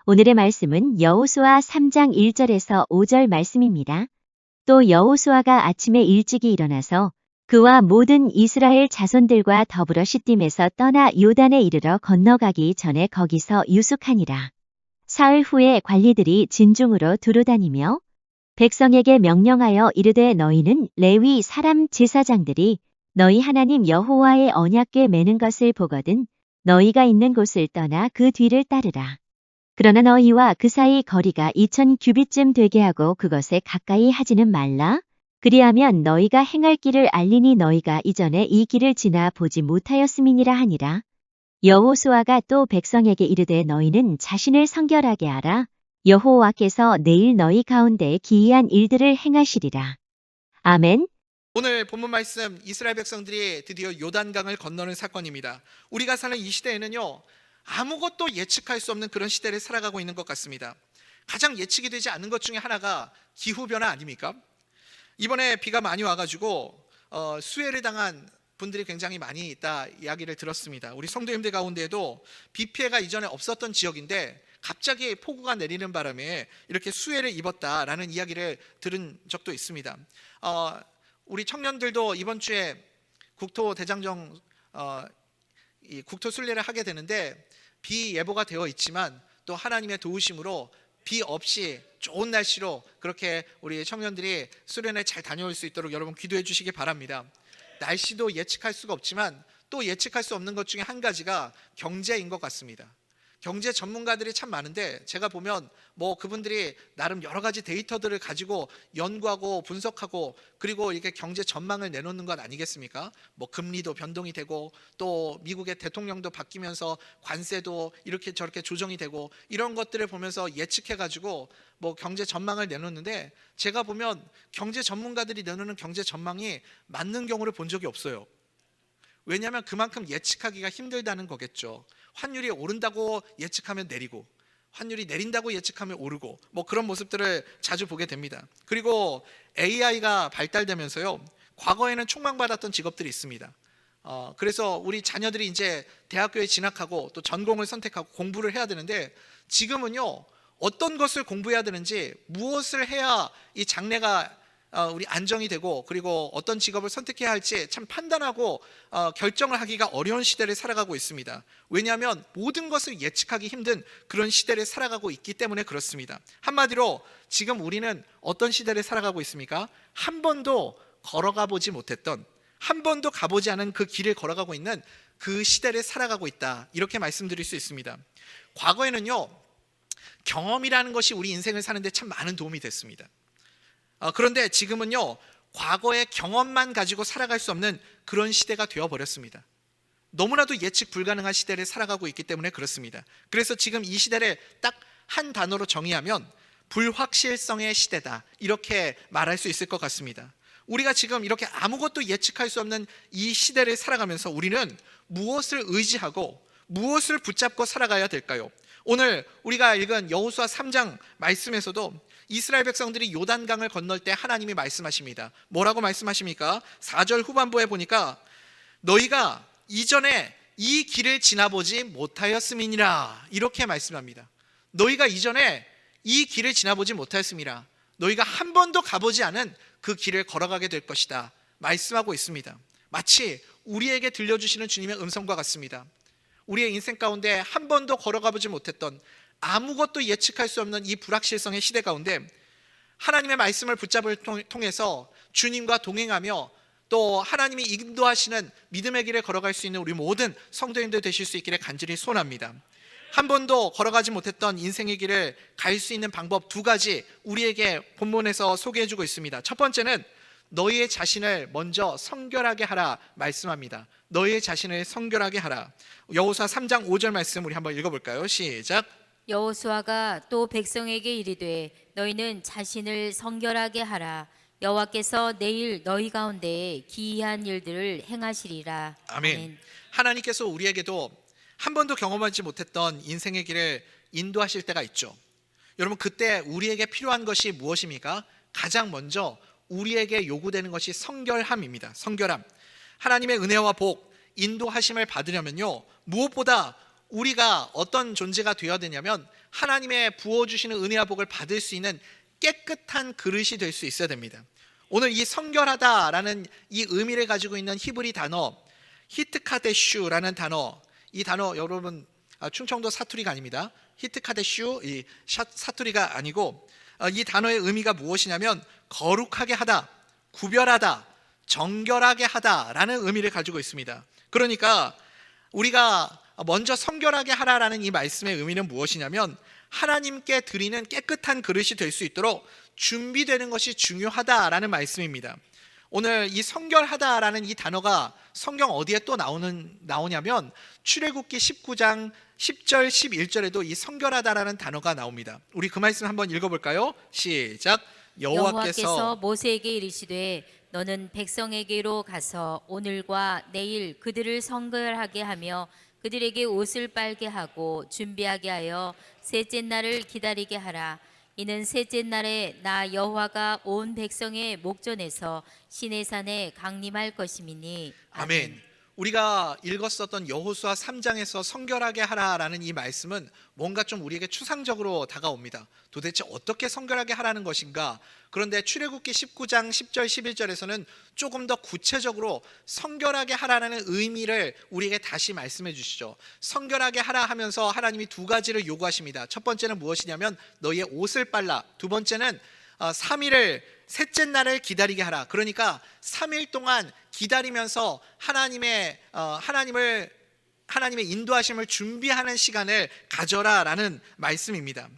오늘의 말씀은 여호수아 3장 1절에서 5절 말씀입니다. 또 여호수아가 아침에 일찍이 일어나서 그와 모든 이스라엘 자손들과 더불어 시딤에서 떠나 요단에 이르러 건너가기 전에 거기서 유숙하니라. 사흘 후에 관리들이 진중으로 두루다니며 백성에게 명령하여 이르되 너희는 레위 사람 제사장들이 너희 하나님 여호와의 언약궤 매는 것을 보거든 너희가 있는 곳을 떠나 그 뒤를 따르라. 그러나 너희와 그 사이 거리가 2000규빗쯤 되게 하고 그것에 가까이 하지는 말라. 그리하면 너희가 행할 길을 알리니 너희가 이전에 이 길을 지나 보지 못하였음이니라 하니라. 여호수아가 또 백성에게 이르되 너희는 자신을 성결하게 하라. 여호와께서 내일 너희 가운데 기이한 일들을 행하시리라. 아멘. 오늘 본문 말씀 이스라엘 백성들이 드디어 요단강을 건너는 사건입니다. 우리가 사는 이 시대에는요, 아무것도 예측할 수 없는 그런 시대를 살아가고 있는 것 같습니다. 가장 예측이 되지 않는 것 중에 하나가 기후변화 아닙니까? 이번에 비가 많이 와가지고 수해를 당한 분들이 굉장히 많이 있다 이야기를 들었습니다. 우리 성도님들 가운데에도 비 피해가 이전에 없었던 지역인데 갑자기 폭우가 내리는 바람에 이렇게 수해를 입었다라는 이야기를 들은 적도 있습니다. 우리 청년들도 이번 주에 국토 대장정 이 국토 순례를 하게 되는데 비 예보가 되어 있지만 또 하나님의 도우심으로 비 없이 좋은 날씨로 그렇게 우리 청년들이 수련회 잘 다녀올 수 있도록 여러분 기도해 주시기 바랍니다. 날씨도 예측할 수가 없지만 또 예측할 수 없는 것 중에 한 가지가 경제인 것 같습니다. 경제 전문가들이 참 많은데 제가 보면 그분들이 나름 여러 가지 데이터들을 가지고 연구하고 분석하고 그리고 이렇게 경제 전망을 내놓는 것 아니겠습니까? 금리도 변동이 되고 또 미국의 대통령도 바뀌면서 관세도 이렇게 저렇게 조정이 되고 이런 것들을 보면서 예측해 가지고 경제 전망을 내놓는데 제가 보면 경제 전문가들이 내놓는 경제 전망이 맞는 경우를 본 적이 없어요. 왜냐하면 그만큼 예측하기가 힘들다는 거겠죠. 환율이 오른다고 예측하면 내리고 환율이 내린다고 예측하면 오르고 그런 모습들을 자주 보게 됩니다. 그리고 AI가 발달되면서요, 과거에는 촉망받았던 직업들이 있습니다. 그래서 우리 자녀들이 이제 대학교에 진학하고 또 전공을 선택하고 공부를 해야 되는데 지금은요, 어떤 것을 공부해야 되는지 무엇을 해야 이 장래가 우리 안정이 되고 그리고 어떤 직업을 선택해야 할지 참 판단하고 결정을 하기가 어려운 시대를 살아가고 있습니다. 왜냐하면 모든 것을 예측하기 힘든 그런 시대를 살아가고 있기 때문에 그렇습니다. 한마디로 지금 우리는 어떤 시대를 살아가고 있습니까? 한 번도 걸어가 보지 못했던, 한 번도 가보지 않은 그 길을 걸어가고 있는 그 시대를 살아가고 있다, 이렇게 말씀드릴 수 있습니다. 과거에는요, 경험이라는 것이 우리 인생을 사는데 참 많은 도움이 됐습니다. 그런데 지금은요, 과거의 경험만 가지고 살아갈 수 없는 그런 시대가 되어버렸습니다. 너무나도 예측 불가능한 시대를 살아가고 있기 때문에 그렇습니다. 그래서 지금 이 시대를 딱 한 단어로 정의하면 불확실성의 시대다, 이렇게 말할 수 있을 것 같습니다. 우리가 지금 이렇게 아무것도 예측할 수 없는 이 시대를 살아가면서 우리는 무엇을 의지하고 무엇을 붙잡고 살아가야 될까요? 오늘 우리가 읽은 여호수아 3장 말씀에서도 이스라엘 백성들이 요단강을 건널 때 하나님이 말씀하십니다. 뭐라고 말씀하십니까? 4절 후반부에 보니까 너희가 이전에 이 길을 지나보지 못하였음이니라, 이렇게 말씀합니다. 너희가 이전에 이 길을 지나보지 못하였음이라, 너희가 한 번도 가보지 않은 그 길을 걸어가게 될 것이다 말씀하고 있습니다. 마치 우리에게 들려주시는 주님의 음성과 같습니다. 우리의 인생 가운데 한 번도 걸어가보지 못했던, 아무것도 예측할 수 없는 이 불확실성의 시대 가운데 하나님의 말씀을 붙잡을 통해서 주님과 동행하며 또 하나님이 인도하시는 믿음의 길에 걸어갈 수 있는 우리 모든 성도님들 되실 수 있기를 간절히 소원합니다. 한 번도 걸어가지 못했던 인생의 길을 갈 수 있는 방법 두 가지 우리에게 본문에서 소개해주고 있습니다. 첫 번째는 너희의 자신을 먼저 성결하게 하라 말씀합니다. 너희의 자신을 성결하게 하라. 여호수아 3장 5절 말씀 우리 한번 읽어볼까요? 시작. 여호수아가 또 백성에게 이르되 너희는 자신을 성결하게 하라. 여호와께서 내일 너희 가운데 기이한 일들을 행하시리라. 아멘. 하나님께서 우리에게도 한 번도 경험하지 못했던 인생의 길을 인도하실 때가 있죠. 여러분, 그때 우리에게 필요한 것이 무엇입니까? 가장 먼저 우리에게 요구되는 것이 성결함입니다. 성결함. 하나님의 은혜와 복, 인도하심을 받으려면요, 무엇보다 우리가 어떤 존재가 되어야 되냐면 하나님의 부어주시는 은혜와 복을 받을 수 있는 깨끗한 그릇이 될 수 있어야 됩니다. 오늘 이 성결하다라는 이 의미를 가지고 있는 히브리 단어 히트카데슈라는 단어, 이 단어 여러분 충청도 사투리가 아닙니다. 히트카데슈, 이 사투리가 아니고 이 단어의 의미가 무엇이냐면 거룩하게 하다, 구별하다, 정결하게 하다라는 의미를 가지고 있습니다. 그러니까 우리가 먼저 성결하게 하라라는 이 말씀의 의미는 무엇이냐면 하나님께 드리는 깨끗한 그릇이 될 수 있도록 준비되는 것이 중요하다라는 말씀입니다. 오늘 이 성결하다라는 이 단어가 성경 어디에 또 나오냐면 출애굽기 19장 10절 11절에도 이 성결하다라는 단어가 나옵니다. 우리 그 말씀 한번 읽어볼까요? 시작. 여호와께서 모세에게 이르시되 너는 백성에게로 가서 오늘과 내일 그들을 성결하게 하며 그들에게 옷을 빨게 하고 준비하게 하여 셋째 날을 기다리게 하라. 이는 셋째 날에 나 여호와가 온 백성의 목전에서 시내산에 강림할 것임이니. 아멘. 우리가 읽었었던 여호수아 3장에서 성결하게 하라라는 이 말씀은 뭔가 좀 우리에게 추상적으로 다가옵니다. 도대체 어떻게 성결하게 하라는 것인가? 그런데 출애굽기 19장 10절 11절에서는 조금 더 구체적으로 성결하게 하라는 의미를 우리에게 다시 말씀해 주시죠. 성결하게 하라 하면서 하나님이 두 가지를 요구하십니다. 첫 번째는 무엇이냐면 너희의 옷을 빨라. 두 번째는 3일을 셋째 날을 기다리게 하라. 그러니까 3일 동안 기다리면서 하나님의 인도하심을 준비하는 시간을 가져라라는 말씀입니다.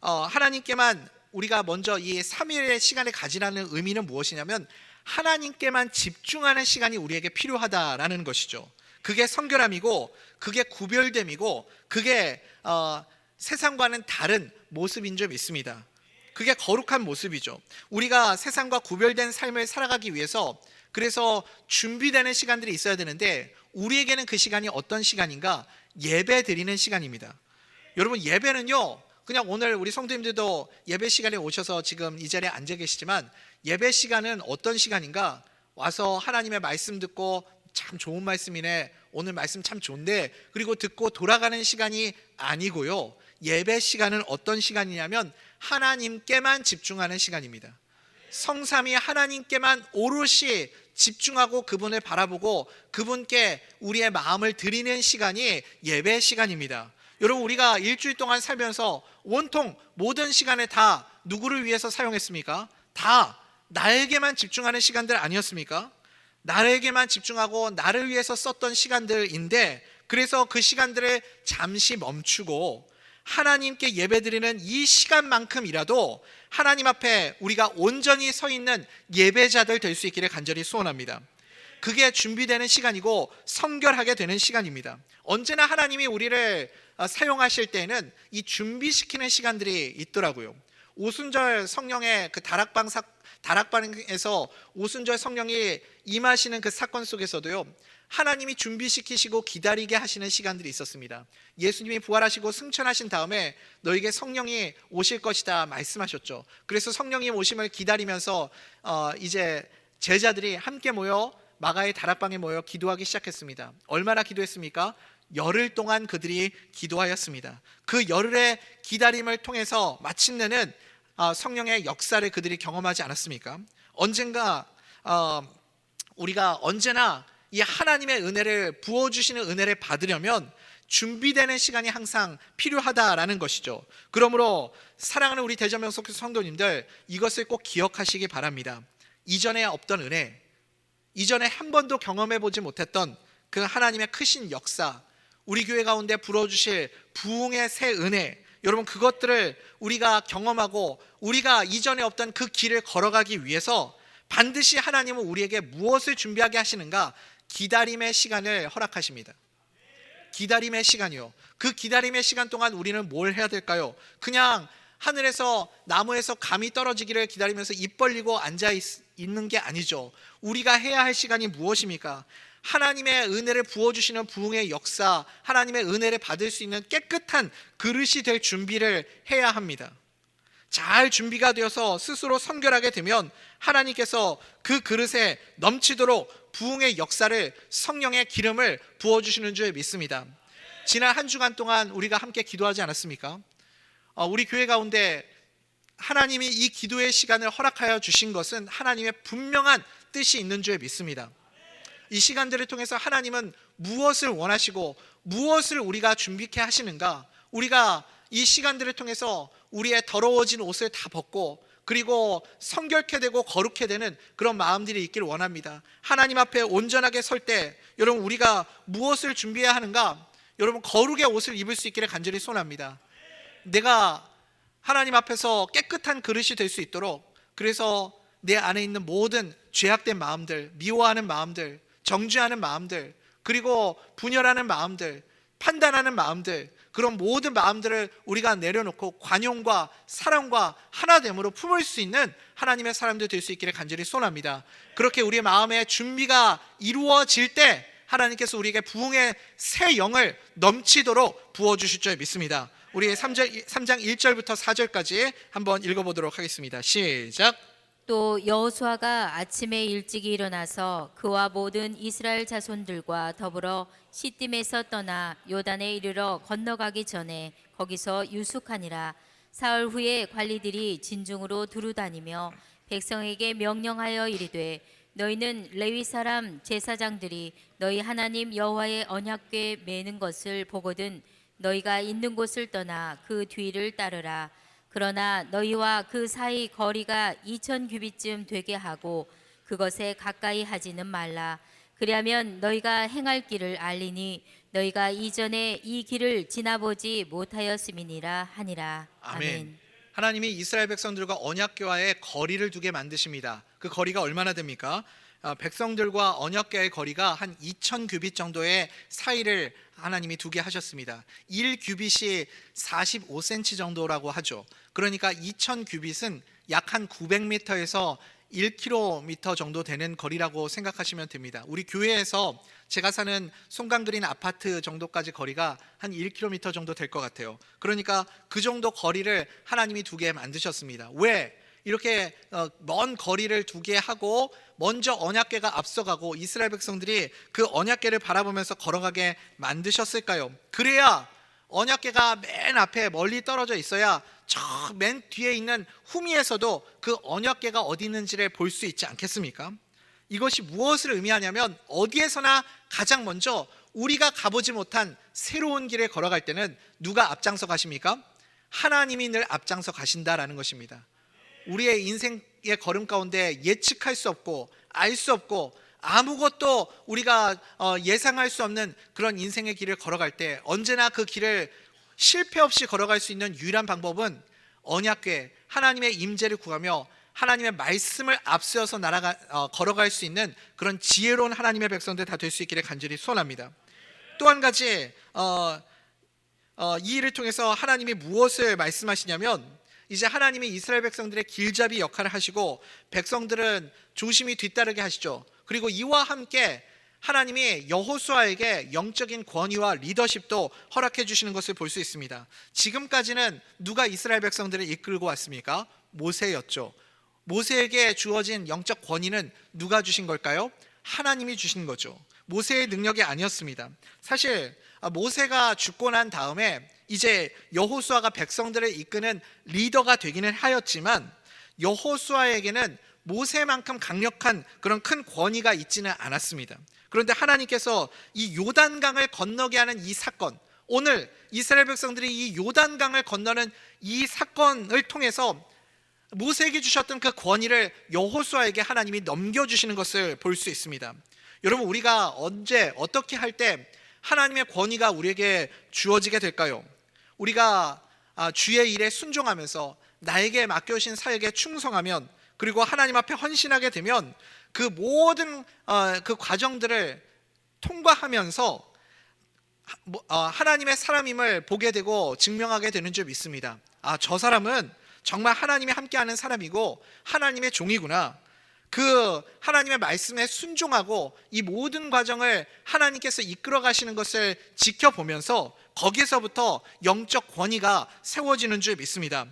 하나님께만 우리가 먼저 이 3일의 시간을 가지라는 의미는 무엇이냐면 하나님께만 집중하는 시간이 우리에게 필요하다라는 것이죠. 그게 성결함이고 그게 구별됨이고 그게 세상과는 다른 모습인 줄 믿습니다. 그게 거룩한 모습이죠. 우리가 세상과 구별된 삶을 살아가기 위해서 그래서 준비되는 시간들이 있어야 되는데 우리에게는 그 시간이 어떤 시간인가? 예배 드리는 시간입니다. 여러분 예배는요 그냥 오늘 우리 성도님들도 예배 시간에 오셔서 지금 이 자리에 앉아 계시지만 예배 시간은 어떤 시간인가? 와서 하나님의 말씀 듣고 참 좋은 말씀이네, 오늘 말씀 참 좋은데, 그리고 듣고 돌아가는 시간이 아니고요. 예배 시간은 어떤 시간이냐면 하나님께만 집중하는 시간입니다. 성삼위 하나님께만 오롯이 집중하고 그분을 바라보고 그분께 우리의 마음을 드리는 시간이 예배 시간입니다. 여러분 우리가 일주일 동안 살면서 온통 모든 시간을 다 누구를 위해서 사용했습니까? 다 나에게만 집중하는 시간들 아니었습니까? 나에게만 집중하고 나를 위해서 썼던 시간들인데 그래서 그 시간들을 잠시 멈추고 하나님께 예배드리는 이 시간만큼이라도 하나님 앞에 우리가 온전히 서 있는 예배자들 될 수 있기를 간절히 소원합니다. 그게 준비되는 시간이고 성결하게 되는 시간입니다. 언제나 하나님이 우리를 사용하실 때는 이 준비시키는 시간들이 있더라고요. 오순절 성령의 그 다락방에서 오순절 성령이 임하시는 그 사건 속에서도요 하나님이 준비시키시고 기다리게 하시는 시간들이 있었습니다. 예수님이 부활하시고 승천하신 다음에 너에게 성령이 오실 것이다 말씀하셨죠. 그래서 성령님 오심을 기다리면서 이제 제자들이 함께 모여 마가의 다락방에 모여 기도하기 시작했습니다. 얼마나 기도했습니까? 열흘 동안 그들이 기도하였습니다. 그 열흘의 기다림을 통해서 마침내는 성령의 역사를 그들이 경험하지 않았습니까? 언젠가 우리가 언제나 이 하나님의 은혜를 부어주시는 은혜를 받으려면 준비되는 시간이 항상 필요하다라는 것이죠. 그러므로 사랑하는 우리 대전명석 성도님들 이것을 꼭 기억하시기 바랍니다. 이전에 없던 은혜, 이전에 한 번도 경험해 보지 못했던 그 하나님의 크신 역사, 우리 교회 가운데 불어주실 부흥의 새 은혜, 여러분 그것들을 우리가 경험하고 우리가 이전에 없던 그 길을 걸어가기 위해서 반드시 하나님은 우리에게 무엇을 준비하게 하시는가? 기다림의 시간을 허락하십니다. 기다림의 시간이요. 그 기다림의 시간 동안 우리는 뭘 해야 될까요? 그냥 하늘에서 나무에서 감이 떨어지기를 기다리면서 입 벌리고 앉아 있는 게 아니죠. 우리가 해야 할 시간이 무엇입니까? 하나님의 은혜를 부어주시는 부흥의 역사, 하나님의 은혜를 받을 수 있는 깨끗한 그릇이 될 준비를 해야 합니다. 잘 준비가 되어서 스스로 성결하게 되면 하나님께서 그 그릇에 넘치도록 부흥의 역사를 성령의 기름을 부어주시는 줄 믿습니다. 지난 한 주간 동안 우리가 함께 기도하지 않았습니까? 우리 교회 가운데 하나님이 이 기도의 시간을 허락하여 주신 것은 하나님의 분명한 뜻이 있는 줄 믿습니다. 이 시간들을 통해서 하나님은 무엇을 원하시고 무엇을 우리가 준비케 하시는가, 우리가 이 시간들을 통해서 우리의 더러워진 옷을 다 벗고 그리고 성결케 되고 거룩해 되는 그런 마음들이 있기를 원합니다. 하나님 앞에 온전하게 설 때 여러분, 우리가 무엇을 준비해야 하는가? 여러분, 거룩의 옷을 입을 수 있기를 간절히 소원합니다. 내가 하나님 앞에서 깨끗한 그릇이 될 수 있도록, 그래서 내 안에 있는 모든 죄악된 마음들, 미워하는 마음들, 정죄하는 마음들, 그리고 분열하는 마음들, 판단하는 마음들, 그런 모든 마음들을 우리가 내려놓고 관용과 사랑과 하나됨으로 품을 수 있는 하나님의 사람들 될 수 있기를 간절히 소원합니다. 그렇게 우리의 마음의 준비가 이루어질 때 하나님께서 우리에게 부흥의 새 영을 넘치도록 부어주실 줄 믿습니다. 우리 3장 1절부터 4절까지 한번 읽어보도록 하겠습니다. 시작. 또 여호수아가 아침에 일찍이 일어나서 그와 모든 이스라엘 자손들과 더불어 시딤에서 떠나 요단에 이르러 건너가기 전에 거기서 유숙하니라. 사흘 후에 관리들이 진중으로 두루다니며 백성에게 명령하여 이르되 너희는 레위 사람 제사장들이 너희 하나님 여호와의 언약궤 매는 것을 보거든 너희가 있는 곳을 떠나 그 뒤를 따르라. 그러나 너희와 그 사이 거리가 2000규빗쯤 되게 하고 그것에 가까이 하지는 말라. 그리하면 너희가 행할 길을 알리니 너희가 이전에 이 길을 지나보지 못하였음이니라 하니라. 아멘. 하나님이 이스라엘 백성들과 언약궤와의 거리를 두게 만드십니다. 그 거리가 얼마나 됩니까? 백성들과 언약궤의 거리가 한 2000규빗 정도의 사이를 하나님이 두게 하셨습니다. 1규빗이 45cm 정도라고 하죠. 그러니까 2000규빗은 약 한 900m에서 1km 정도 되는 거리라고 생각하시면 됩니다. 우리 교회에서 제가 사는 송강그린 아파트 정도까지 거리가 한 1km 정도 될 것 같아요. 그러니까 그 정도 거리를 하나님이 두게 만드셨습니다. 왜? 이렇게 먼 거리를 두게 하고 먼저 언약궤가 앞서가고 이스라엘 백성들이 그 언약궤를 바라보면서 걸어가게 만드셨을까요? 그래야 언약궤가 맨 앞에 멀리 떨어져 있어야 저 맨 뒤에 있는 후미에서도 그 언약궤가 어디 있는지를 볼 수 있지 않겠습니까? 이것이 무엇을 의미하냐면 어디에서나 가장 먼저 우리가 가보지 못한 새로운 길을 걸어갈 때는 누가 앞장서 가십니까? 하나님이 늘 앞장서 가신다라는 것입니다. 우리의 인생의 걸음 가운데 예측할 수 없고 알 수 없고 아무것도 우리가 예상할 수 없는 그런 인생의 길을 걸어갈 때 언제나 그 길을 실패 없이 걸어갈 수 있는 유일한 방법은 언약궤, 하나님의 임재를 구하며 하나님의 말씀을 앞세워서 걸어갈 수 있는 그런 지혜로운 하나님의 백성들 다 될 수 있기를 간절히 소원합니다. 또 한 가지 이 일을 통해서 하나님이 무엇을 말씀하시냐면, 이제 하나님이 이스라엘 백성들의 길잡이 역할을 하시고 백성들은 조심히 뒤따르게 하시죠. 그리고 이와 함께 하나님이 여호수아에게 영적인 권위와 리더십도 허락해 주시는 것을 볼 수 있습니다. 지금까지는 누가 이스라엘 백성들을 이끌고 왔습니까? 모세였죠. 모세에게 주어진 영적 권위는 누가 주신 걸까요? 하나님이 주신 거죠. 모세의 능력이 아니었습니다. 사실 모세가 죽고 난 다음에 이제 여호수아가 백성들을 이끄는 리더가 되기는 하였지만 여호수아에게는 모세만큼 강력한 그런 큰 권위가 있지는 않았습니다. 그런데 하나님께서 이 요단강을 건너게 하는 이 사건, 오늘 이스라엘 백성들이 이 요단강을 건너는 이 사건을 통해서 모세에게 주셨던 그 권위를 여호수아에게 하나님이 넘겨주시는 것을 볼 수 있습니다. 여러분, 우리가 언제 어떻게 할 때 하나님의 권위가 우리에게 주어지게 될까요? 우리가 주의 일에 순종하면서 나에게 맡겨주신 사역에 충성하면, 그리고 하나님 앞에 헌신하게 되면 그 모든 그 과정들을 통과하면서 하나님의 사람임을 보게 되고 증명하게 되는 줄 믿습니다. 저 사람은 정말 하나님이 함께하는 사람이고 하나님의 종이구나. 그 하나님의 말씀에 순종하고 이 모든 과정을 하나님께서 이끌어 가시는 것을 지켜보면서 거기에서부터 영적 권위가 세워지는 줄 믿습니다.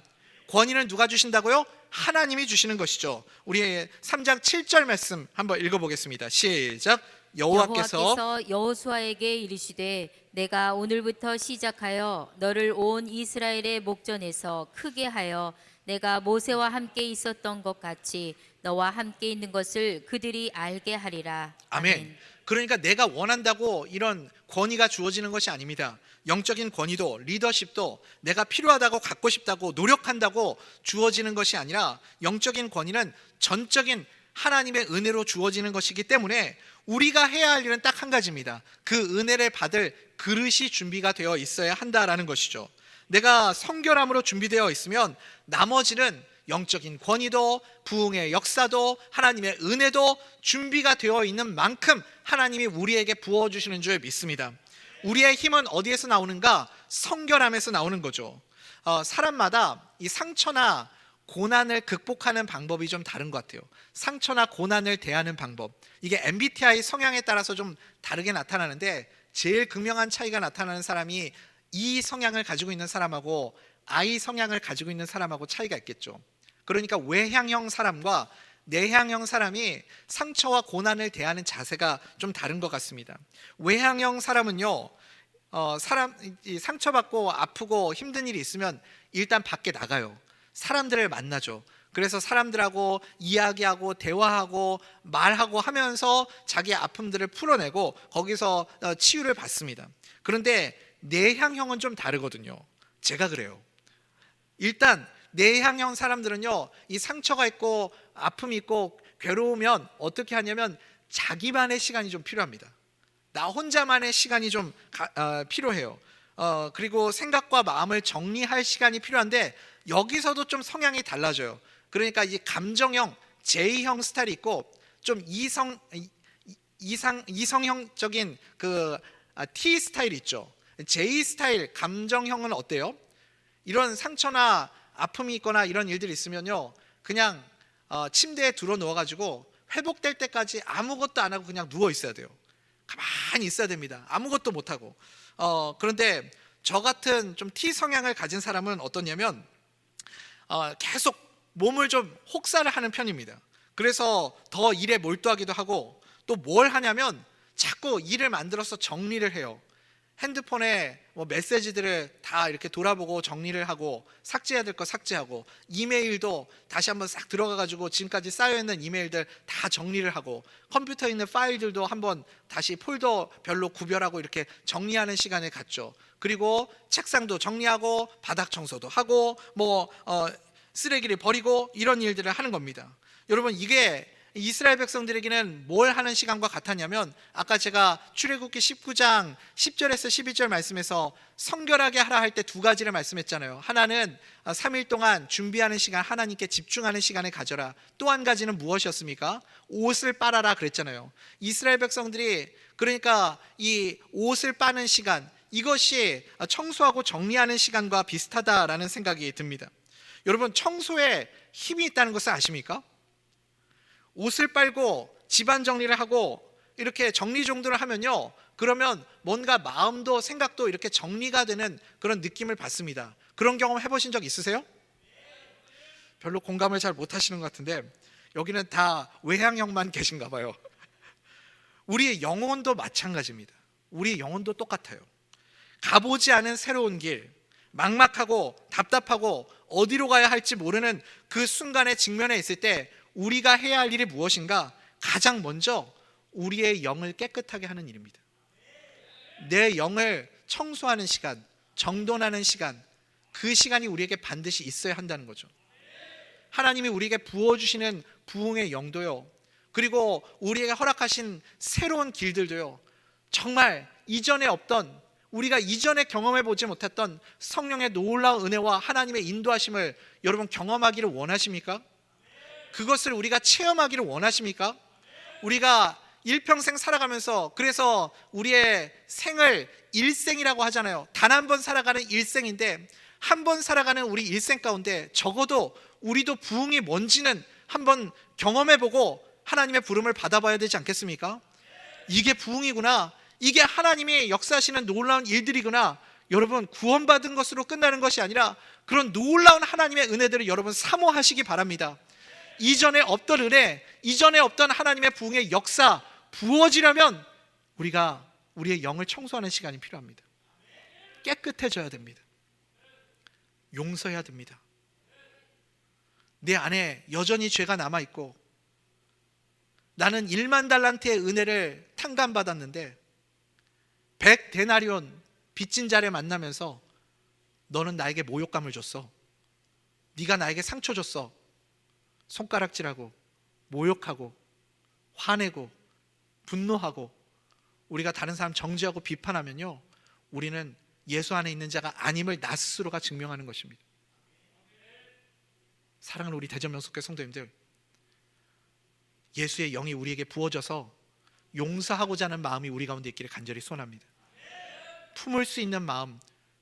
권위는 누가 주신다고요? 하나님이 주시는 것이죠. 우리 3장 7절 말씀 한번 읽어보겠습니다. 시작. 여호와께서 여호수아에게 이르시되 내가 오늘부터 시작하여 너를 온 이스라엘의 목전에서 크게 하여 내가 모세와 함께 있었던 것 같이 너와 함께 있는 것을 그들이 알게 하리라. 아멘. 그러니까 내가 원한다고 이런 권위가 주어지는 것이 아닙니다. 영적인 권위도 리더십도 내가 필요하다고 갖고 싶다고 노력한다고 주어지는 것이 아니라 영적인 권위는 전적인 하나님의 은혜로 주어지는 것이기 때문에 우리가 해야 할 일은 딱 한 가지입니다. 그 은혜를 받을 그릇이 준비가 되어 있어야 한다라는 것이죠. 내가 성결함으로 준비되어 있으면 나머지는 영적인 권위도 부흥의 역사도 하나님의 은혜도 준비가 되어 있는 만큼 하나님이 우리에게 부어주시는 줄 믿습니다. 우리의 힘은 어디에서 나오는가? 성결함에서 나오는 거죠. 사람마다 이 상처나 고난을 극복하는 방법이 좀 다른 것 같아요. 상처나 고난을 대하는 방법, 이게 MBTI 성향에 따라서 좀 다르게 나타나는데 제일 극명한 차이가 나타나는 사람이 E 성향을 가지고 있는 사람하고 I 성향을 가지고 있는 사람하고 차이가 있겠죠. 그러니까 외향형 사람과 내향형 사람이 상처와 고난을 대하는 자세가 좀 다른 것 같습니다. 외향형 사람은요, 상처받고 아프고 힘든 일이 있으면 일단 밖에 나가요. 사람들을 만나죠. 그래서 사람들하고 이야기하고 대화하고 말하고 하면서 자기의 아픔들을 풀어내고 거기서 치유를 받습니다. 그런데 내향형은 좀 다르거든요. 제가 그래요. 일단 내향형 사람들은요, 이 상처가 있고 아픔이 있고 괴로우면 어떻게 하냐면 자기만의 시간이 좀 필요합니다. 나 혼자만의 시간이 좀 필요해요. 그리고 생각과 마음을 정리할 시간이 필요한데 여기서도 좀 성향이 달라져요. 그러니까 이 감정형 J형 스타일이 있고 좀 이성형적인 그 T 스타일이 있죠. J 스타일 감정형은 어때요? 이런 상처나 아픔이 있거나 이런 일들이 있으면요, 그냥 침대에 들어 누워가지고 회복될 때까지 아무것도 안 하고 그냥 누워 있어야 돼요. 가만히 있어야 됩니다. 아무것도 못 하고. 그런데 저 같은 좀 T 성향을 가진 사람은 어떠냐면 계속 몸을 좀 혹사를 하는 편입니다. 그래서 더 일에 몰두하기도 하고 또 뭘 하냐면 자꾸 일을 만들어서 정리를 해요. 핸드폰에 뭐 메시지들을 다 이렇게 돌아보고 정리를 하고 삭제해야 될 거 삭제하고 이메일도 다시 한번 싹 들어가가지고 지금까지 쌓여있는 이메일들 다 정리를 하고 컴퓨터에 있는 파일들도 한번 다시 폴더별로 구별하고 이렇게 정리하는 시간을 갖죠. 그리고 책상도 정리하고 바닥 청소도 하고 쓰레기를 버리고 이런 일들을 하는 겁니다. 여러분, 이게 이스라엘 백성들에게는 뭘 하는 시간과 같았냐면 아까 제가 출애굽기 19장 10절에서 11절 말씀에서 성결하게 하라 할 때 두 가지를 말씀했잖아요. 하나는 3일 동안 준비하는 시간, 하나님께 집중하는 시간을 가져라. 또 한 가지는 무엇이었습니까? 옷을 빨아라 그랬잖아요. 이스라엘 백성들이 그러니까 이 옷을 빠는 시간, 이것이 청소하고 정리하는 시간과 비슷하다라는 생각이 듭니다. 여러분, 청소에 힘이 있다는 것을 아십니까? 옷을 빨고 집안 정리를 하고 이렇게 정리정돈을 하면요, 그러면 뭔가 마음도 생각도 이렇게 정리가 되는 그런 느낌을 받습니다. 그런 경험 해보신 적 있으세요? 별로 공감을 잘 못하시는 것 같은데 여기는 다 외향형만 계신가 봐요. 우리의 영혼도 마찬가지입니다. 우리의 영혼도 똑같아요. 가보지 않은 새로운 길, 막막하고 답답하고 어디로 가야 할지 모르는 그 순간에 직면해 있을 때 우리가 해야 할 일이 무엇인가? 가장 먼저 우리의 영을 깨끗하게 하는 일입니다. 내 영을 청소하는 시간, 정돈하는 시간, 그 시간이 우리에게 반드시 있어야 한다는 거죠. 하나님이 우리에게 부어주시는 부흥의 영도요, 그리고 우리에게 허락하신 새로운 길들도요, 정말 이전에 없던, 우리가 이전에 경험해 보지 못했던 성령의 놀라운 은혜와 하나님의 인도하심을 여러분 경험하기를 원하십니까? 그것을 우리가 체험하기를 원하십니까? 우리가 일평생 살아가면서, 그래서 우리의 생을 일생이라고 하잖아요. 단 한 번 살아가는 일생인데, 한 번 살아가는 우리 일생 가운데 적어도 우리도 부흥이 뭔지는 한번 경험해보고 하나님의 부름을 받아봐야 되지 않겠습니까? 이게 부흥이구나, 이게 하나님이 역사하시는 놀라운 일들이구나. 여러분, 구원받은 것으로 끝나는 것이 아니라 그런 놀라운 하나님의 은혜들을 여러분 사모하시기 바랍니다. 이전에 없던 은혜, 이전에 없던 하나님의 부흥의 역사, 부어지려면 우리가 우리의 영을 청소하는 시간이 필요합니다. 깨끗해져야 됩니다. 용서해야 됩니다. 내 안에 여전히 죄가 남아있고 나는 1만 달란트의 은혜를 탕감받았는데 100데나리온 빚진 자를 만나면서 너는 나에게 모욕감을 줬어. 네가 나에게 상처 줬어. 손가락질하고 모욕하고 화내고 분노하고 우리가 다른 사람 정죄하고 비판하면요, 우리는 예수 안에 있는 자가 아님을 나 스스로가 증명하는 것입니다. 사랑하는 우리 대전명석교회 성도님들, 예수의 영이 우리에게 부어져서 용서하고자 하는 마음이 우리 가운데 있기를 간절히 소원합니다. 품을 수 있는 마음,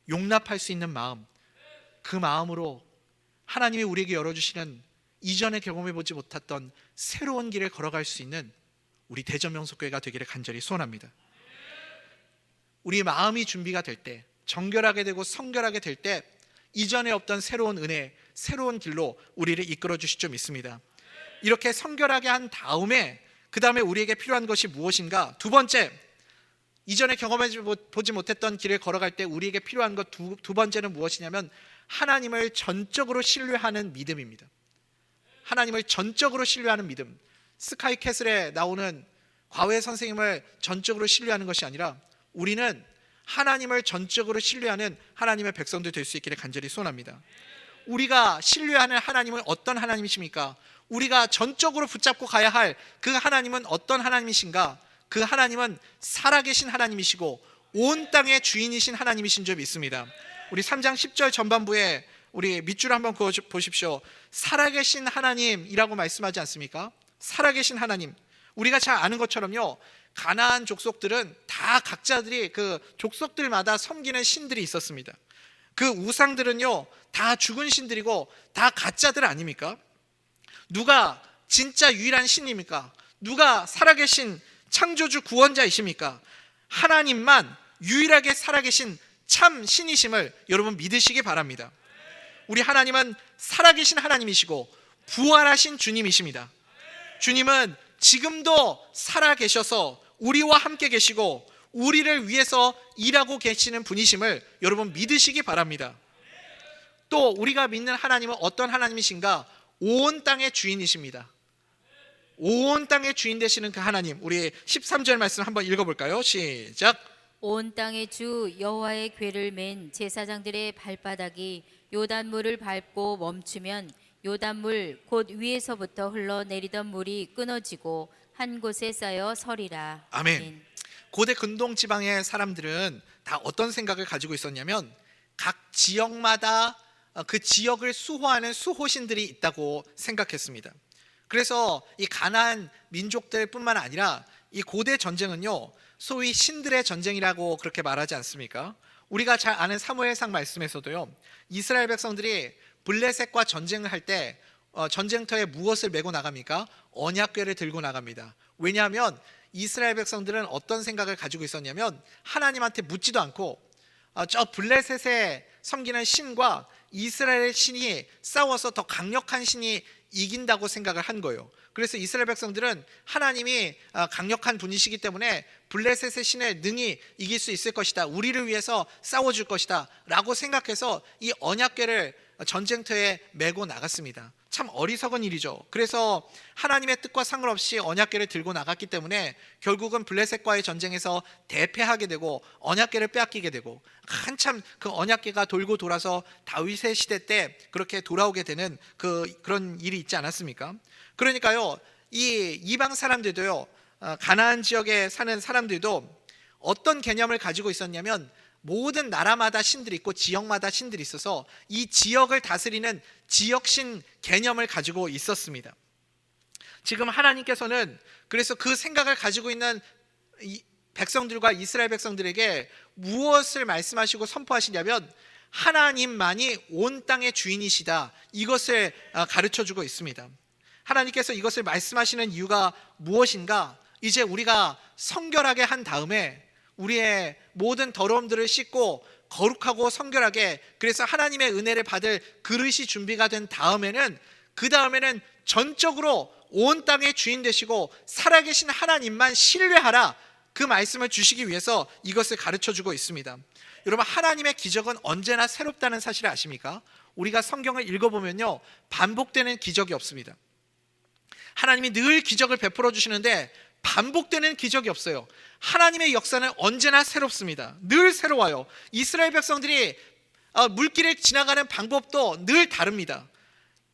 용납할 수 있는 마음, 그 마음으로 하나님이 우리에게 열어주시는 이전에 경험해보지 못했던 새로운 길을 걸어갈 수 있는 우리 대전명석교회가 되기를 간절히 소원합니다. 우리 마음이 준비가 될 때, 정결하게 되고 성결하게 될 때 이전에 없던 새로운 은혜, 새로운 길로 우리를 이끌어 주실 줄 믿습니다. 이렇게 성결하게 한 다음에 그 다음에 우리에게 필요한 것이 무엇인가? 두 번째, 이전에 경험해보지 못했던 길을 걸어갈 때 우리에게 필요한 것 두 번째는 무엇이냐면 하나님을 전적으로 신뢰하는 믿음입니다. 하나님을 전적으로 신뢰하는 믿음. 스카이캐슬에 나오는 과외 선생님을 전적으로 신뢰하는 것이 아니라 우리는 하나님을 전적으로 신뢰하는 하나님의 백성들 될 수 있기를 간절히 소원합니다. 우리가 신뢰하는 하나님은 어떤 하나님이십니까? 우리가 전적으로 붙잡고 가야 할 그 하나님은 어떤 하나님이신가? 그 하나님은 살아계신 하나님이시고 온 땅의 주인이신 하나님이신 줄 믿습니다. 우리 3장 10절 전반부에 우리 밑줄 한번 그어 보십시오. 살아계신 하나님이라고 말씀하지 않습니까? 살아계신 하나님. 우리가 잘 아는 것처럼요, 가나안 족속들은 다 각자들이 그 족속들마다 섬기는 신들이 있었습니다. 그 우상들은요 다 죽은 신들이고 다 가짜들 아닙니까? 누가 진짜 유일한 신입니까? 누가 살아계신 창조주 구원자이십니까? 하나님만 유일하게 살아계신 참 신이심을 여러분 믿으시기 바랍니다. 우리 하나님은 살아계신 하나님이시고 부활하신 주님이십니다. 주님은 지금도 살아계셔서 우리와 함께 계시고 우리를 위해서 일하고 계시는 분이심을 여러분 믿으시기 바랍니다. 또 우리가 믿는 하나님은 어떤 하나님이신가? 온 땅의 주인이십니다. 온 땅의 주인 되시는 그 하나님, 우리 13절 말씀 한번 읽어볼까요? 시작. 온 땅의 주 여호와의 궤를 맨 제사장들의 발바닥이 요단물을 밟고 멈추면 요단물 곧 위에서부터 흘러내리던 물이 끊어지고 한 곳에 쌓여 서리라. 아멘. 고대 근동 지방의 사람들은 다 어떤 생각을 가지고 있었냐면 각 지역마다 그 지역을 수호하는 수호신들이 있다고 생각했습니다. 그래서 이 가나안 민족들뿐만 아니라 이 고대 전쟁은요 소위 신들의 전쟁이라고 그렇게 말하지 않습니까? 우리가 잘 아는 사무엘상 말씀에서도요, 이스라엘 백성들이 블레셋과 전쟁을 할 때 전쟁터에 무엇을 메고 나갑니까? 언약궤를 들고 나갑니다. 왜냐하면 이스라엘 백성들은 어떤 생각을 가지고 있었냐면 하나님한테 묻지도 않고 저 블레셋에 섬기는 신과 이스라엘의 신이 싸워서 더 강력한 신이 이긴다고 생각을 한 거예요. 그래서 이스라엘 백성들은 하나님이 강력한 분이시기 때문에 블레셋의 신을 능히 이길 수 있을 것이다, 우리를 위해서 싸워줄 것이다 라고 생각해서 이 언약궤를 전쟁터에 메고 나갔습니다. 참 어리석은 일이죠. 그래서 하나님의 뜻과 상관없이 언약궤를 들고 나갔기 때문에 결국은 블레셋과의 전쟁에서 대패하게 되고 언약궤를 빼앗기게 되고 한참 그 언약궤가 돌고 돌아서 다윗의 시대 때 그렇게 돌아오게 되는 그런 일이 있지 않았습니까? 그러니까요, 이 이방 사람들도요, 가나안 지역에 사는 사람들도 어떤 개념을 가지고 있었냐면 모든 나라마다 신들이 있고 지역마다 신들이 있어서 이 지역을 다스리는 지역신 개념을 가지고 있었습니다. 지금 하나님께서는 그래서 그 생각을 가지고 있는 백성들과 이스라엘 백성들에게 무엇을 말씀하시고 선포하시냐면 하나님만이 온 땅의 주인이시다, 이것을 가르쳐주고 있습니다. 하나님께서 이것을 말씀하시는 이유가 무엇인가? 이제 우리가 성결하게 한 다음에 우리의 모든 더러움들을 씻고 거룩하고 성결하게, 그래서 하나님의 은혜를 받을 그릇이 준비가 된 다음에는 그 다음에는 전적으로 온 땅의 주인 되시고 살아계신 하나님만 신뢰하라, 그 말씀을 주시기 위해서 이것을 가르쳐주고 있습니다. 여러분, 하나님의 기적은 언제나 새롭다는 사실을 아십니까? 우리가 성경을 읽어보면요, 반복되는 기적이 없습니다. 하나님이 늘 기적을 베풀어 주시는데 반복되는 기적이 없어요. 하나님의 역사는 언제나 새롭습니다. 늘 새로워요. 이스라엘 백성들이 물길을 지나가는 방법도 늘 다릅니다.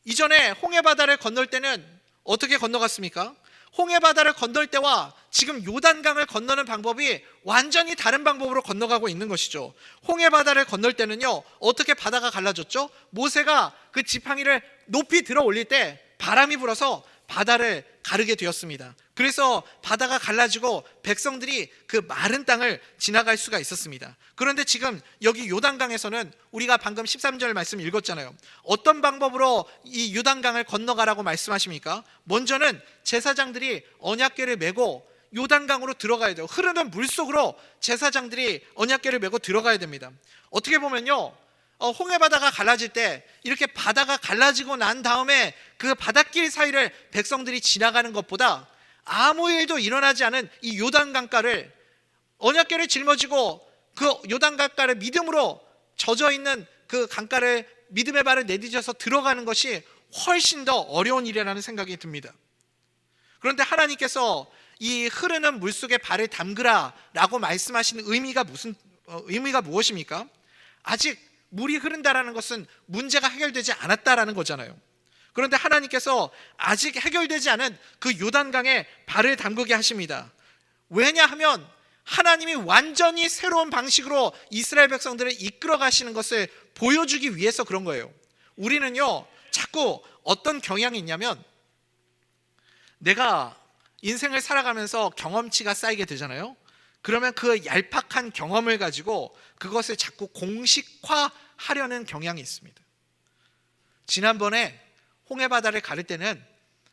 이전에 홍해바다를 건널 때는 어떻게 건너갔습니까? 홍해바다를 건널 때와 지금 요단강을 건너는 방법이 완전히 다른 방법으로 건너가고 있는 것이죠. 홍해바다를 건널 때는요, 어떻게 바다가 갈라졌죠? 모세가 그 지팡이를 높이 들어 올릴 때 바람이 불어서 바다를 가르게 되었습니다. 그래서 바다가 갈라지고 백성들이 그 마른 땅을 지나갈 수가 있었습니다. 그런데 지금 여기 요단강에서는 우리가 방금 13절 말씀 읽었잖아요. 어떤 방법으로 이 요단강을 건너가라고 말씀하십니까? 먼저는 제사장들이 언약궤를 메고 요단강으로 들어가야 돼요. 흐르는 물속으로 제사장들이 언약궤를 메고 들어가야 됩니다. 어떻게 보면요, 홍해바다가 갈라질 때 이렇게 바다가 갈라지고 난 다음에 그 바닷길 사이를 백성들이 지나가는 것보다 아무 일도 일어나지 않은 이 요단강가를, 언약궤를 짊어지고 그 요단강가를 믿음으로 젖어있는 그 강가를 믿음의 발을 내디뎌서 들어가는 것이 훨씬 더 어려운 일이라는 생각이 듭니다. 그런데 하나님께서 이 흐르는 물속에 발을 담그라 라고 말씀하시는 의미가 무엇입니까? 아직 물이 흐른다라는 것은 문제가 해결되지 않았다라는 거잖아요. 그런데 하나님께서 아직 해결되지 않은 그 요단강에 발을 담그게 하십니다. 왜냐하면 하나님이 완전히 새로운 방식으로 이스라엘 백성들을 이끌어 가시는 것을 보여주기 위해서 그런 거예요. 우리는요, 자꾸 어떤 경향이 있냐면, 내가 인생을 살아가면서 경험치가 쌓이게 되잖아요. 그러면 그 얄팍한 경험을 가지고 그것을 자꾸 공식화하려는 경향이 있습니다. 지난번에 홍해바다를 가를 때는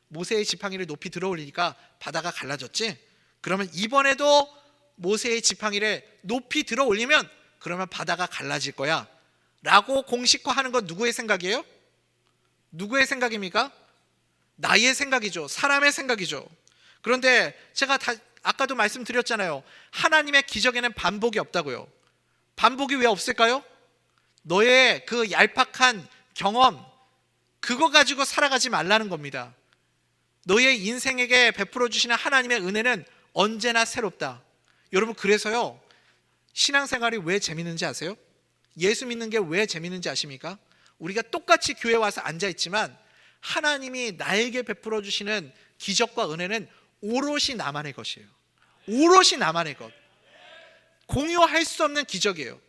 모세의 지팡이를 높이 들어 올리니까 바다가 갈라졌지? 그러면 이번에도 모세의 지팡이를 높이 들어 올리면 그러면 바다가 갈라질 거야 라고 공식화하는 건 누구의 생각이에요? 누구의 생각입니까? 나의 생각이죠. 사람의 생각이죠. 그런데 제가 아까도 말씀드렸잖아요. 하나님의 기적에는 반복이 없다고요. 반복이 왜 없을까요? 너의 그 얄팍한 경험, 그거 가지고 살아가지 말라는 겁니다. 너의 인생에게 베풀어 주시는 하나님의 은혜는 언제나 새롭다. 여러분, 그래서요, 신앙생활이 왜 재밌는지 아세요? 예수 믿는 게 왜 재밌는지 아십니까? 우리가 똑같이 교회 와서 앉아있지만 하나님이 나에게 베풀어 주시는 기적과 은혜는 오롯이 나만의 것이에요. 오롯이 나만의 것. 공유할 수 없는 기적이에요.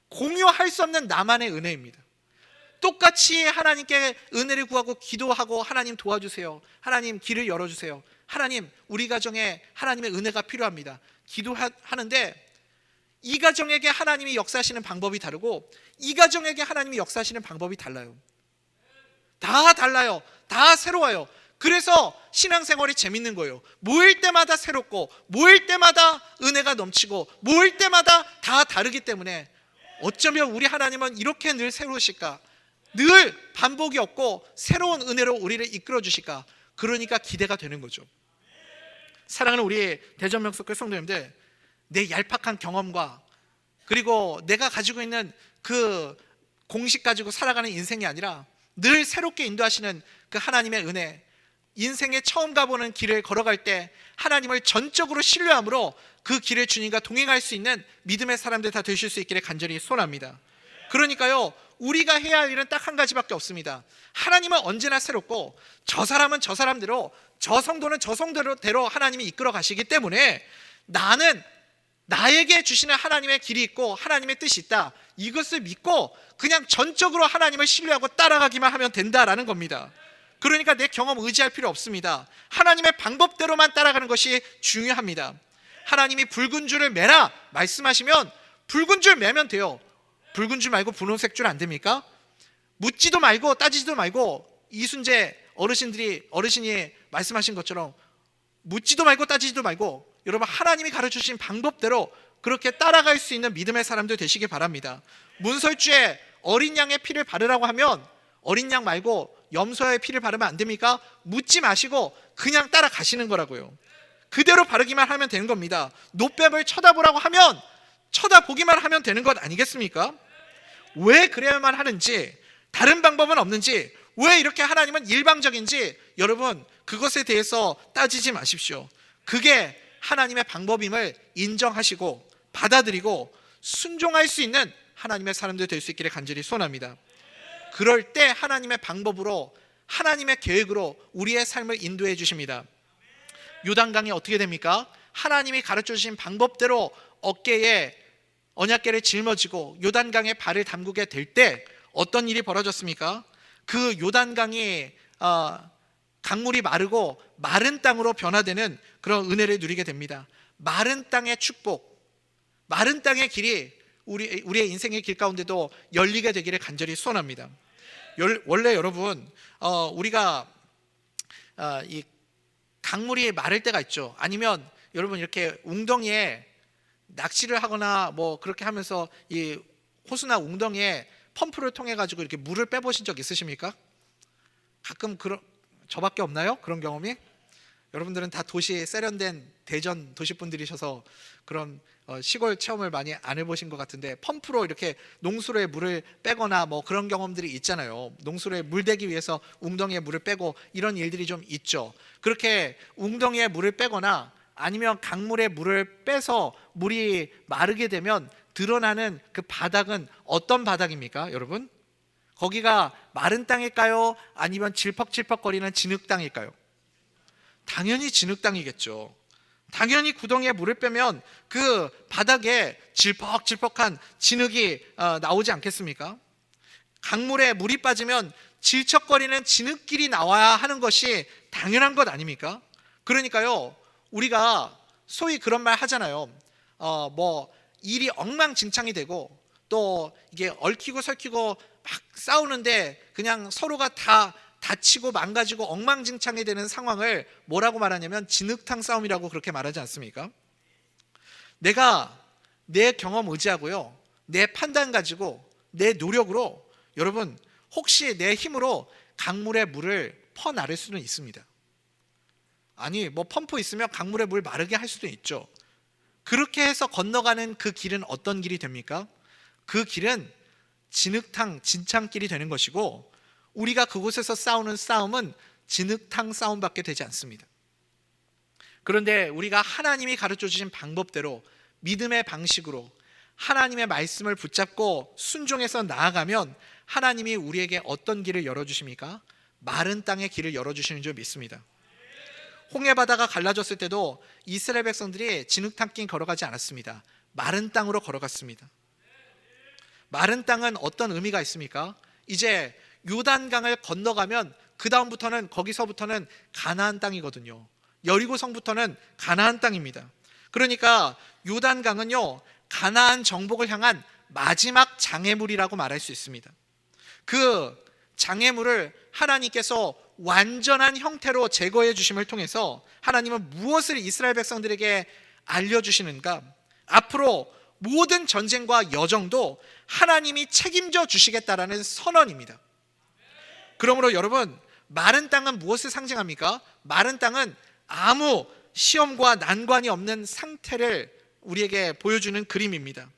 공유할 수 없는 나만의 은혜입니다. 똑같이 하나님께 은혜를 구하고 기도하고, 하나님 도와주세요, 하나님 길을 열어주세요, 하나님 우리 가정에 하나님의 은혜가 필요합니다, 기도하는데 이 가정에게 하나님이 역사하시는 방법이 다르고 이 가정에게 하나님이 역사하시는 방법이 달라요. 다 달라요. 다 새로워요. 그래서 신앙생활이 재밌는 거예요. 모일 때마다 새롭고, 모일 때마다 은혜가 넘치고, 모일 때마다 다 다르기 때문에 어쩌면 우리 하나님은 이렇게 늘 새로우실까? 늘 반복이 없고 새로운 은혜로 우리를 이끌어 주실까? 그러니까 기대가 되는 거죠. 사랑하는 우리 대전명석교회 성도님들, 내 얄팍한 경험과 그리고 내가 가지고 있는 그 공식 가지고 살아가는 인생이 아니라 늘 새롭게 인도하시는 그 하나님의 은혜, 인생에 처음 가보는 길을 걸어갈 때 하나님을 전적으로 신뢰함으로 그 길을 주님과 동행할 수 있는 믿음의 사람들 다 되실 수 있기를 간절히 소원합니다. 그러니까요, 우리가 해야 할 일은 딱 한 가지밖에 없습니다. 하나님은 언제나 새롭고 저 사람은 저 사람대로, 저 성도는 저 성도대로 하나님이 이끌어 가시기 때문에 나는 나에게 주시는 하나님의 길이 있고 하나님의 뜻이 있다, 이것을 믿고 그냥 전적으로 하나님을 신뢰하고 따라가기만 하면 된다라는 겁니다. 그러니까 내 경험 의지할 필요 없습니다. 하나님의 방법대로만 따라가는 것이 중요합니다. 하나님이 붉은 줄을 매라 말씀하시면 붉은 줄 매면 돼요. 붉은 줄 말고 분홍색 줄 안 됩니까? 묻지도 말고 따지지도 말고, 이순재 어르신이 말씀하신 것처럼 묻지도 말고 따지지도 말고 여러분 하나님이 가르쳐주신 방법대로 그렇게 따라갈 수 있는 믿음의 사람들 되시기 바랍니다. 문설주에 어린 양의 피를 바르라고 하면 어린 양 말고 염소의 피를 바르면 안 됩니까? 묻지 마시고 그냥 따라가시는 거라고요. 그대로 바르기만 하면 되는 겁니다. 노뱀을 쳐다보라고 하면 쳐다보기만 하면 되는 것 아니겠습니까? 왜 그래야만 하는지, 다른 방법은 없는지, 왜 이렇게 하나님은 일방적인지 여러분 그것에 대해서 따지지 마십시오. 그게 하나님의 방법임을 인정하시고 받아들이고 순종할 수 있는 하나님의 사람들 될 수 있기를 간절히 소원합니다. 그럴 때 하나님의 방법으로, 하나님의 계획으로 우리의 삶을 인도해 주십니다. 요단강이 어떻게 됩니까? 하나님이 가르쳐 주신 방법대로 어깨에 언약궤를 짊어지고 요단강에 발을 담그게 될 때 어떤 일이 벌어졌습니까? 그 요단강이 강물이 마르고 마른 땅으로 변화되는 그런 은혜를 누리게 됩니다. 마른 땅의 축복, 마른 땅의 길이 우리의 인생의 길 가운데도 열리게 되기를 간절히 소원합니다. 원래 여러분 우리가 이 강물이 마를 때가 있죠. 아니면 여러분 이렇게 웅덩이에 낚시를 하거나 뭐 그렇게 하면서 이 호수나 웅덩이에 펌프를 통해 가지고 이렇게 물을 빼보신 적 있으십니까? 가끔 저밖에 없나요? 그런 경험이? 여러분들은 다 도시 세련된 대전 도시 분들이셔서 그런 시골 체험을 많이 안 해보신 것 같은데, 펌프로 이렇게 농수로에 물을 빼거나 뭐 그런 경험들이 있잖아요. 농수로에 물 대기 위해서 웅덩이에 물을 빼고 이런 일들이 좀 있죠. 그렇게 웅덩이에 물을 빼거나 아니면 강물에 물을 빼서 물이 마르게 되면 드러나는 그 바닥은 어떤 바닥입니까, 여러분? 거기가 마른 땅일까요? 아니면 질퍽질퍽거리는 진흙 땅일까요? 당연히 진흙 땅이겠죠. 당연히 구덩이에 물을 빼면 그 바닥에 질퍽질퍽한 진흙이 나오지 않겠습니까? 강물에 물이 빠지면 질척거리는 진흙길이 나와야 하는 것이 당연한 것 아닙니까? 그러니까요, 우리가 소위 그런 말 하잖아요. 뭐 일이 엉망진창이 되고 또 이게 얽히고 설키고 막 싸우는데 그냥 서로가 다 다치고 망가지고 엉망진창이 되는 상황을 뭐라고 말하냐면 진흙탕 싸움이라고 그렇게 말하지 않습니까? 내가 내 경험 의지하고요, 내 판단 가지고 내 노력으로 여러분 혹시 내 힘으로 강물에 물을 퍼나를 수는 있습니다. 아니 뭐 펌프 있으면 강물에 물 마르게 할 수도 있죠. 그렇게 해서 건너가는 그 길은 어떤 길이 됩니까? 그 길은 진흙탕 진창길이 되는 것이고, 우리가 그곳에서 싸우는 싸움은 진흙탕 싸움밖에 되지 않습니다. 그런데 우리가 하나님이 가르쳐 주신 방법대로 믿음의 방식으로 하나님의 말씀을 붙잡고 순종해서 나아가면 하나님이 우리에게 어떤 길을 열어주십니까? 마른 땅의 길을 열어주시는 줄 믿습니다. 홍해바다가 갈라졌을 때도 이스라엘 백성들이 진흙탕길 걸어가지 않았습니다. 마른 땅으로 걸어갔습니다. 마른 땅은 어떤 의미가 있습니까? 이제 요단강을 건너가면 그 다음부터는 거기서부터는 가나안 땅이거든요. 여리고성부터는 가나안 땅입니다. 그러니까 요단강은요, 가나안 정복을 향한 마지막 장애물이라고 말할 수 있습니다. 그 장애물을 하나님께서 완전한 형태로 제거해 주심을 통해서 하나님은 무엇을 이스라엘 백성들에게 알려주시는가? 앞으로 모든 전쟁과 여정도 하나님이 책임져 주시겠다라는 선언입니다. 그러므로 여러분, 마른 땅은 무엇을 상징합니까? 마른 땅은 아무 시험과 난관이 없는 상태를 우리에게 보여주는 그림입니다.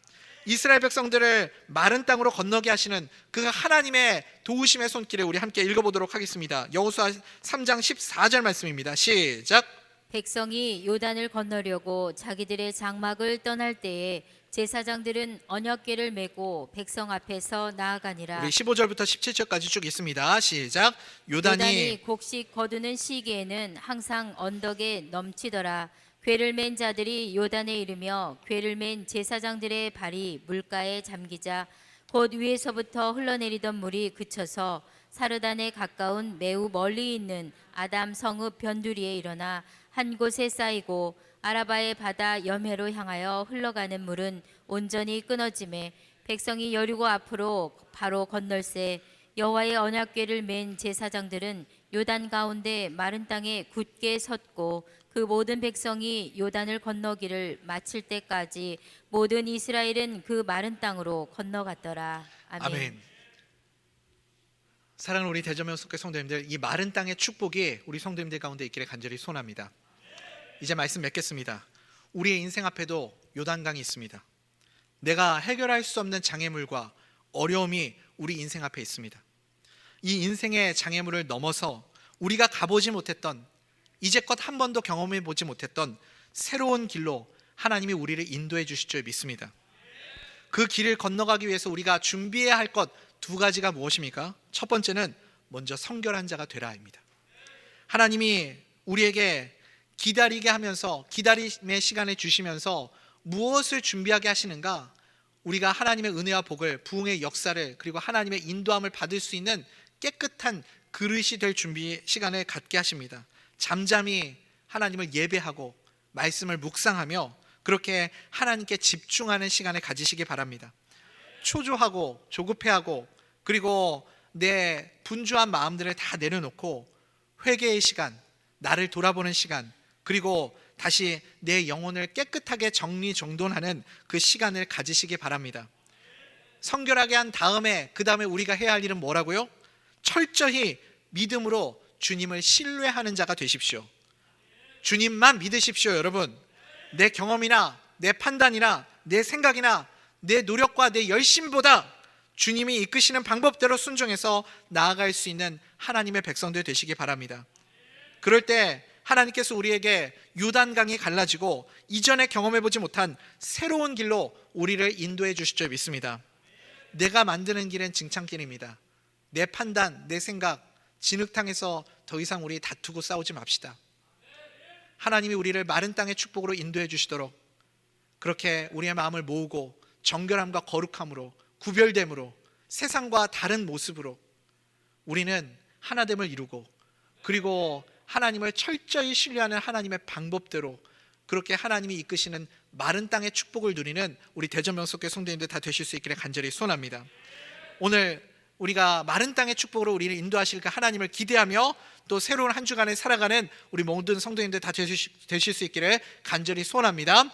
이스라엘 백성들을 마른 땅으로 건너게 하시는 그 하나님의 도우심의 손길을 우리 함께 읽어보도록 하겠습니다. 여호수아 3장 14절 말씀입니다. 시작. 백성이 요단을 건너려고 자기들의 장막을 떠날 때에 제사장들은 언약궤를 메고 백성 앞에서 나아가니라. 우리 15절부터 17절까지 쭉 있습니다. 시작. 요단이 곡식 거두는 시기에는 항상 언덕에 넘치더라. 궤를 맨 자들이 요단에 이르며 궤를 맨 제사장들의 발이 물가에 잠기자 곧 위에서부터 흘러내리던 물이 그쳐서 사르단에 가까운 매우 멀리 있는 아담 성읍 변두리에 일어나 한 곳에 쌓이고 아라바의 바다 여매로 향하여 흘러가는 물은 온전히 끊어지매 백성이 여리고 앞으로 바로 건널새 여호와의 언약궤를 맨 제사장들은 요단 가운데 마른 땅에 굳게 섰고 그 모든 백성이 요단을 건너기를 마칠 때까지 모든 이스라엘은 그 마른 땅으로 건너갔더라. 아멘. 아멘. 사랑하는 우리 대전면 속의 성도님들, 이 마른 땅의 축복이 우리 성도님들 가운데 있기를 간절히 소원합니다. 이제 말씀 맺겠습니다. 우리의 인생 앞에도 요단강이 있습니다. 내가 해결할 수 없는 장애물과 어려움이 우리 인생 앞에 있습니다. 이 인생의 장애물을 넘어서 우리가 가보지 못했던, 이제껏 한 번도 경험해 보지 못했던 새로운 길로 하나님이 우리를 인도해 주실 줄 믿습니다. 그 길을 건너가기 위해서 우리가 준비해야 할 것 두 가지가 무엇입니까? 첫 번째는 먼저 성결한 자가 되라입니다. 하나님이 우리에게 기다리게 하면서, 기다림의 시간을 주시면서 무엇을 준비하게 하시는가? 우리가 하나님의 은혜와 복을, 부흥의 역사를, 그리고 하나님의 인도함을 받을 수 있는 깨끗한 그릇이 될 준비 시간을 갖게 하십니다. 잠잠히 하나님을 예배하고 말씀을 묵상하며 그렇게 하나님께 집중하는 시간을 가지시기 바랍니다. 초조하고 조급해하고 그리고 내 분주한 마음들을 다 내려놓고 회개의 시간, 나를 돌아보는 시간, 그리고 다시 내 영혼을 깨끗하게 정리정돈하는 그 시간을 가지시기 바랍니다. 성결하게 한 다음에, 그 다음에 우리가 해야 할 일은 뭐라고요? 철저히 믿음으로 주님을 신뢰하는 자가 되십시오. 주님만 믿으십시오. 여러분, 내 경험이나 내 판단이나 내 생각이나 내 노력과 내 열심보다 주님이 이끄시는 방법대로 순종해서 나아갈 수 있는 하나님의 백성들 되시기 바랍니다. 그럴 때 하나님께서 우리에게 요단강이 갈라지고 이전에 경험해보지 못한 새로운 길로 우리를 인도해 주실 줄 믿습니다. 내가 만드는 길은 징창길입니다. 내 판단, 내 생각, 진흙탕에서 더 이상 우리 다투고 싸우지 맙시다. 하나님이 우리를 마른 땅의 축복으로 인도해 주시도록 그렇게 우리의 마음을 모으고 정결함과 거룩함으로, 구별됨으로, 세상과 다른 모습으로 우리는 하나됨을 이루고, 그리고 하나님을 철저히 신뢰하는 하나님의 방법대로 그렇게 하나님이 이끄시는 마른 땅의 축복을 누리는 우리 대전명석교회 성도님들 다 되실 수 있기를 간절히 소원합니다. 오늘 우리가 마른 땅의 축복으로 우리를 인도하실 그 하나님을 기대하며 또 새로운 한 주간을 살아가는 우리 모든 성도님들 다 되실 수 있기를 간절히 소원합니다.